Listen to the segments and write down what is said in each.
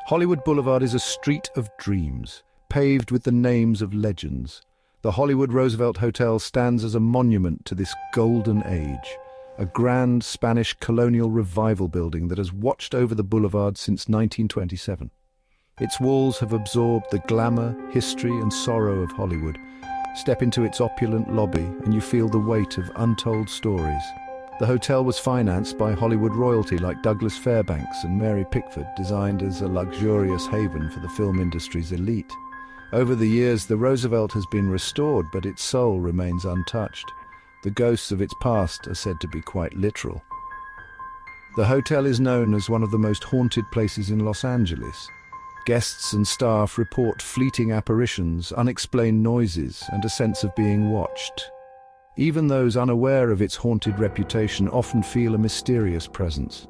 Hollywood Boulevard is a street of dreams, paved with the names of legends. The Hollywood Roosevelt Hotel stands as a monument to this golden age, a grand Spanish colonial revival building that has watched over the boulevard since 1927. Its walls have absorbed the glamour, history, and sorrow of Hollywood. Step into its opulent lobby and you feel the weight of untold stories. The hotel was financed by Hollywood royalty like Douglas Fairbanks and Mary Pickford, designed as a luxurious haven for the film industry's elite. Over the years, the Roosevelt has been restored, but its soul remains untouched. The ghosts of its past are said to be quite literal. The hotel is known as one of the most haunted places in Los Angeles. Guests and staff report fleeting apparitions, unexplained noises, and a sense of being watched. Even those unaware of its haunted reputation often feel a mysterious presence.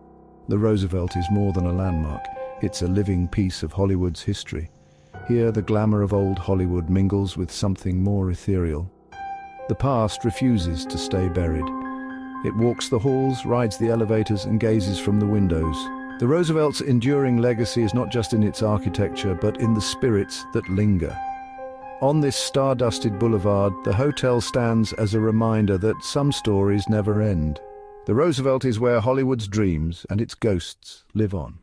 The Roosevelt is more than a landmark. It's a living piece of Hollywood's history. Here, the glamour of old Hollywood mingles with something more ethereal. The past refuses to stay buried. It walks the halls, rides the elevators, and gazes from the windows. The Roosevelt's enduring legacy is not just in its architecture, but in the spirits that linger. On this star-dusted boulevard, the hotel stands as a reminder that some stories never end. The Roosevelt is where Hollywood's dreams and its ghosts live on.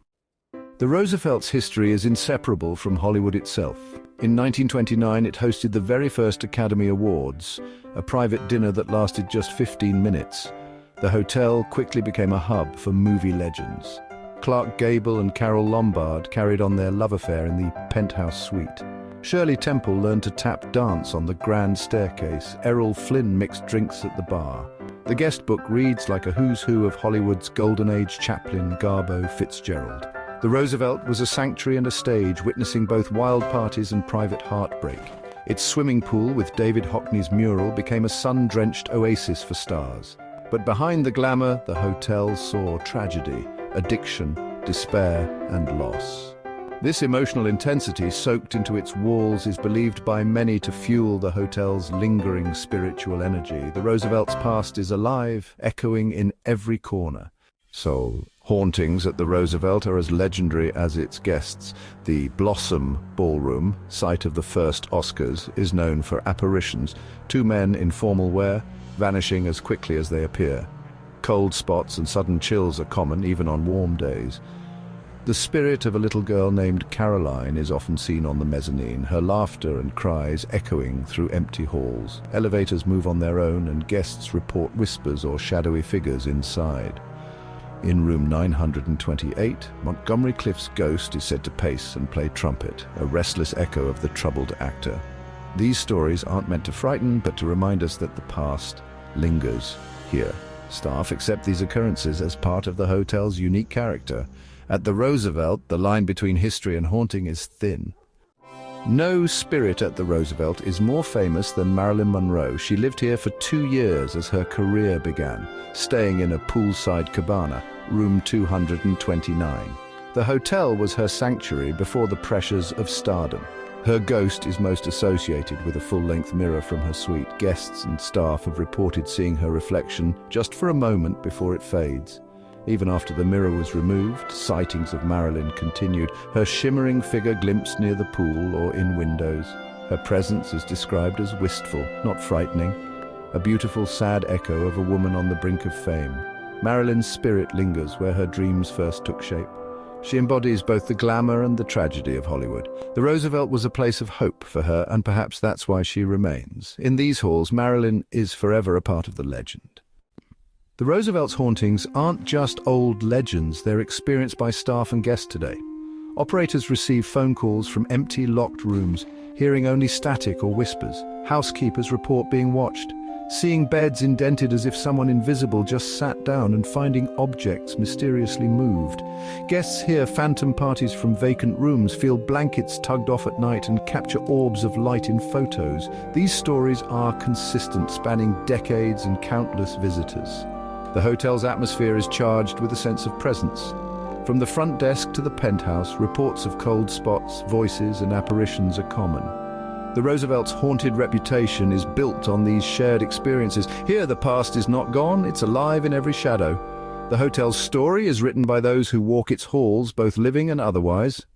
The Roosevelt's history is inseparable from Hollywood itself. In 1929, it hosted the very first Academy Awards, a private dinner that lasted just 15 minutes. The hotel quickly became a hub for movie legends. Clark Gable and Carole Lombard carried on their love affair in the penthouse suite. Shirley Temple learned to tap dance on the grand staircase. Errol Flynn mixed drinks at the bar. The guest book reads like a who's who of Hollywood's golden age: Chaplin, Garbo, Fitzgerald. The Roosevelt was a sanctuary and a stage, witnessing both wild parties and private heartbreak. Its swimming pool with David Hockney's mural became a sun-drenched oasis for stars. But behind the glamour, the hotel saw tragedy, addiction, despair, and loss. This emotional intensity soaked into its walls is believed by many to fuel the hotel's lingering spiritual energy. The Roosevelt's past is alive, echoing in every corner. So, hauntings at the Roosevelt are as legendary as its guests. The Blossom Ballroom, site of the first Oscars, is known for apparitions, two men in formal wear, vanishing as quickly as they appear. Cold spots and sudden chills are common, even on warm days. The spirit of a little girl named Caroline is often seen on the mezzanine, her laughter and cries echoing through empty halls. Elevators move on their own, and guests report whispers or shadowy figures inside. In room 928, Montgomery Clift's ghost is said to pace and play trumpet, a restless echo of the troubled actor. These stories aren't meant to frighten, but to remind us that the past lingers here. Staff accept these occurrences as part of the hotel's unique character. At the Roosevelt, the line between history and haunting is thin. No spirit at the Roosevelt is more famous than Marilyn Monroe. She lived here for 2 years as her career began, staying in a poolside cabana, room 229. The hotel was her sanctuary before the pressures of stardom. Her ghost is most associated with a full-length mirror from her suite. Guests and staff have reported seeing her reflection just for a moment before it fades. Even after the mirror was removed, sightings of Marilyn continued, her shimmering figure glimpsed near the pool or in windows. Her presence is described as wistful, not frightening, a beautiful, sad echo of a woman on the brink of fame. Marilyn's spirit lingers where her dreams first took shape. She embodies both the glamour and the tragedy of Hollywood. The Roosevelt was a place of hope for her, and perhaps that's why she remains. In these halls, Marilyn is forever a part of the legend. The Roosevelt's hauntings aren't just old legends, they're experienced by staff and guests today. Operators receive phone calls from empty, locked rooms, hearing only static or whispers. Housekeepers report being watched, seeing beds indented as if someone invisible just sat down, and finding objects mysteriously moved. Guests hear phantom parties from vacant rooms, feel blankets tugged off at night, and capture orbs of light in photos. These stories are consistent, spanning decades and countless visitors. The hotel's atmosphere is charged with a sense of presence. From the front desk to the penthouse, reports of cold spots, voices, and apparitions are common. The Roosevelt's haunted reputation is built on these shared experiences. Here, the past is not gone, it's alive in every shadow. The hotel's story is written by those who walk its halls, both living and otherwise.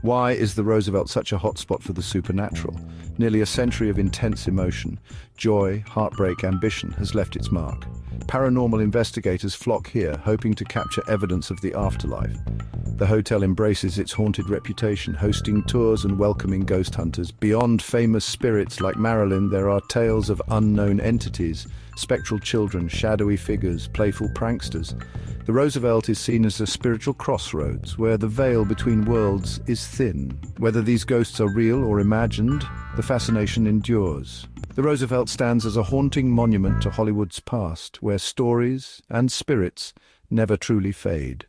Why is the Roosevelt such a hotspot for the supernatural? Nearly a century of intense emotion, joy, heartbreak, ambition has left its mark. Paranormal investigators flock here, hoping to capture evidence of the afterlife. The hotel embraces its haunted reputation, hosting tours and welcoming ghost hunters. Beyond famous spirits like Marilyn, there are tales of unknown entities, spectral children, shadowy figures, playful pranksters. The Roosevelt is seen as a spiritual crossroads, where the veil between worlds is thin. Whether these ghosts are real or imagined, the fascination endures. The Roosevelt stands as a haunting monument to Hollywood's past, where stories and spirits never truly fade.